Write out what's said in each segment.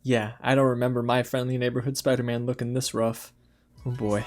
Yeah, I don't remember my friendly neighborhood Spider-Man looking this rough. Oh boy.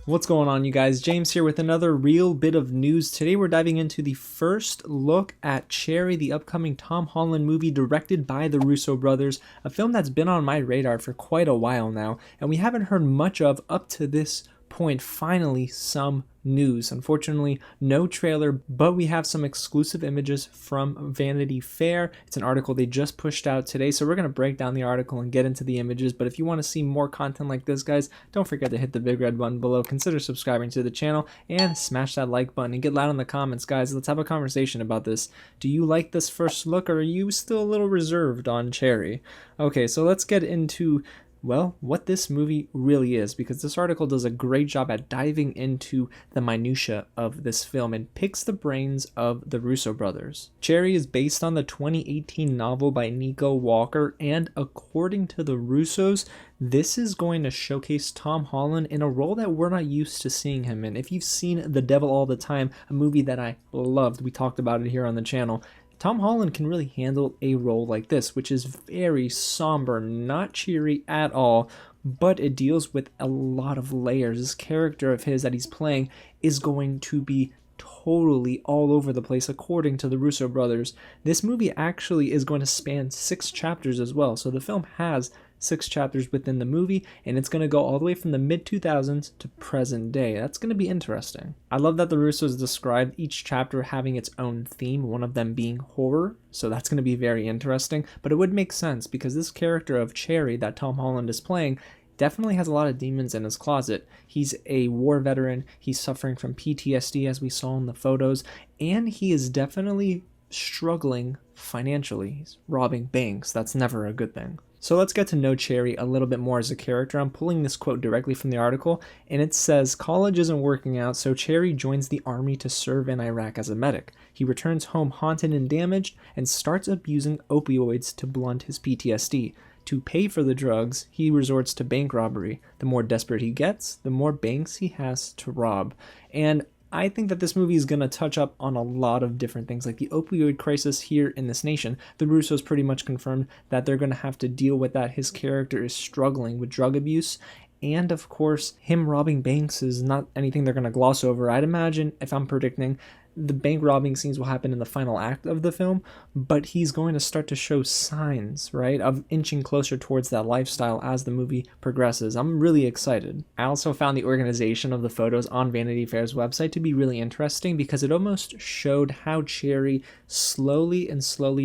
What's going on, you guys? James here with another real bit of news. Today we're diving into the first look at Cherry, the upcoming Tom Holland movie directed by the Russo Brothers, a film that's been on my radar for quite a while now, and we haven't heard much of up to this point. Finally, some news. Unfortunately, no trailer, but we have some exclusive images from Vanity Fair. It's an article they just pushed out today, so we're going to break down the article and get into the images. But if you want to see more content like this, guys, don't forget to hit the big red button below, consider subscribing to the channel, and smash that like button and get loud in the comments, guys. Let's have a conversation about this. Do you like this first look, or are you still a little reserved on Cherry? Okay, so let's get into what this movie really is, because this article does a great job at diving into the minutia of this film and picks the brains of the Russo brothers. Cherry is based on the 2018 novel by Nico Walker, and according to the Russos, this is going to showcase Tom Holland in a role that we're not used to seeing him in. If you've seen The Devil All the Time, a movie that I loved, we talked about it here on the channel, Tom Holland can really handle a role like this, which is very somber, not cheery at all, but it deals with a lot of layers. This character of his that he's playing is going to be totally all over the place according to the Russo brothers. This movie actually is going to span 6 chapters as well, so the film has 6 chapters within the movie, and it's going to go all the way from the mid-2000s to present day. That's going to be interesting. I love that the Russos described each chapter having its own theme, one of them being horror, so that's going to be very interesting, but it would make sense because this character of Cherry that Tom Holland is playing definitely has a lot of demons in his closet. He's a war veteran, he's suffering from PTSD as we saw in the photos, and he is definitely struggling financially. He's robbing banks. That's never a good thing. So let's get to know Cherry a little bit more as a character. I'm pulling this quote directly from the article, and it says, "College isn't working out, so Cherry joins the army to serve in Iraq as a medic. He returns home haunted and damaged and starts abusing opioids to blunt his PTSD. To pay for the drugs, he resorts to bank robbery. The more desperate he gets, the more banks he has to rob." And I think that this movie is going to touch up on a lot of different things, like the opioid crisis here in this nation. The Russos pretty much confirmed that they're going to have to deal with that. His character is struggling with drug abuse, and of course, him robbing banks is not anything they're going to gloss over. I'd imagine, if I'm predicting, the bank robbing scenes will happen in the final act of the film, but he's going to start to show signs, right, of inching closer towards that lifestyle as the movie progresses. I'm really excited. I also found the organization of the photos on Vanity Fair's website to be really interesting because it almost showed how Cherry slowly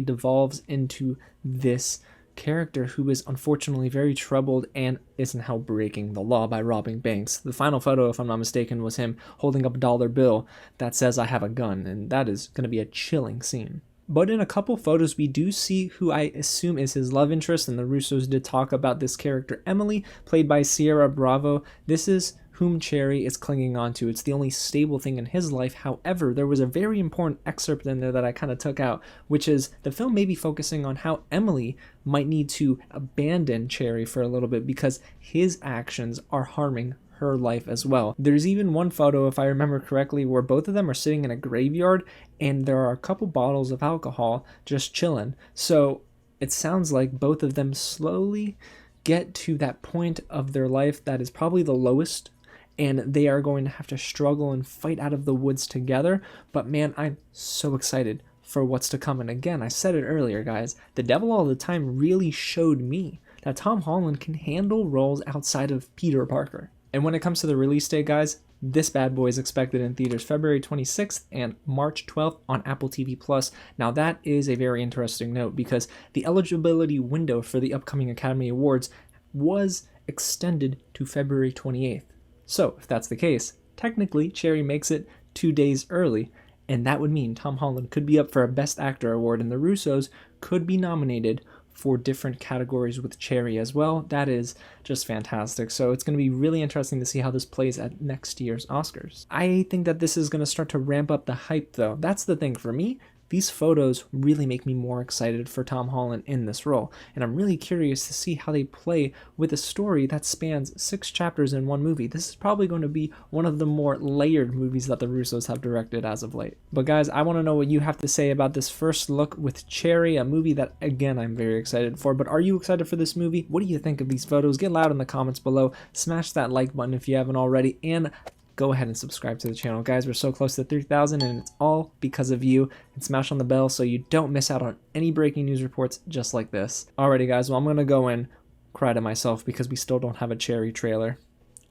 devolves into this character who is unfortunately very troubled and is now breaking the law by robbing banks. The final photo, if I'm not mistaken, was him holding up a dollar bill that says "I have a gun," and that is going to be a chilling scene. But in a couple photos, we do see who I assume is his love interest, and the Russos did talk about this character, Emily, played by Sierra Bravo. This is whom Cherry is clinging on to. It's the only stable thing in his life. However, there was a very important excerpt in there that I kind of took out, which is the film may be focusing on how Emily might need to abandon Cherry for a little bit because his actions are harming her life as well. There's even one photo, if I remember correctly, where both of them are sitting in a graveyard and there are a couple bottles of alcohol just chilling. So it sounds like both of them slowly get to that point of their life that is probably the lowest, and they are going to have to struggle and fight out of the woods together. But man, I'm so excited for what's to come. And again, I said it earlier, guys, The Devil All the Time really showed me that Tom Holland can handle roles outside of Peter Parker. And when it comes to the release date, guys, this bad boy is expected in theaters February 26th and March 12th on Apple TV+. Now that is a very interesting note because the eligibility window for the upcoming Academy Awards was extended to February 28th. So, if that's the case, technically Cherry makes it 2 days early, and that would mean Tom Holland could be up for a Best Actor award, and the Russos could be nominated for different categories with Cherry as well. That is just fantastic. So it's going to be really interesting to see how this plays at next year's Oscars. I think that this is going to start to ramp up the hype, though. That's the thing for me. these photos really make me more excited for Tom Holland in this role, and I'm really curious to see how they play with a story that spans 6 chapters in one movie. This is probably going to be one of the more layered movies that the Russos have directed as of late. But guys, I want to know what you have to say about this first look with Cherry, a movie that, again, I'm very excited for. But are you excited for this movie? What do you think of these photos? Get loud in the comments below. Smash that like button if you haven't already, and go ahead and subscribe to the channel. Guys, we're so close to 3,000, and it's all because of you. And smash on the bell so you don't miss out on any breaking news reports just like this. Alrighty guys, well, I'm gonna go and cry to myself because we still don't have a Cherry trailer.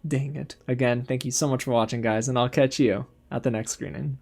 Dang it. Again, thank you so much for watching, guys, and I'll catch you at the next screening.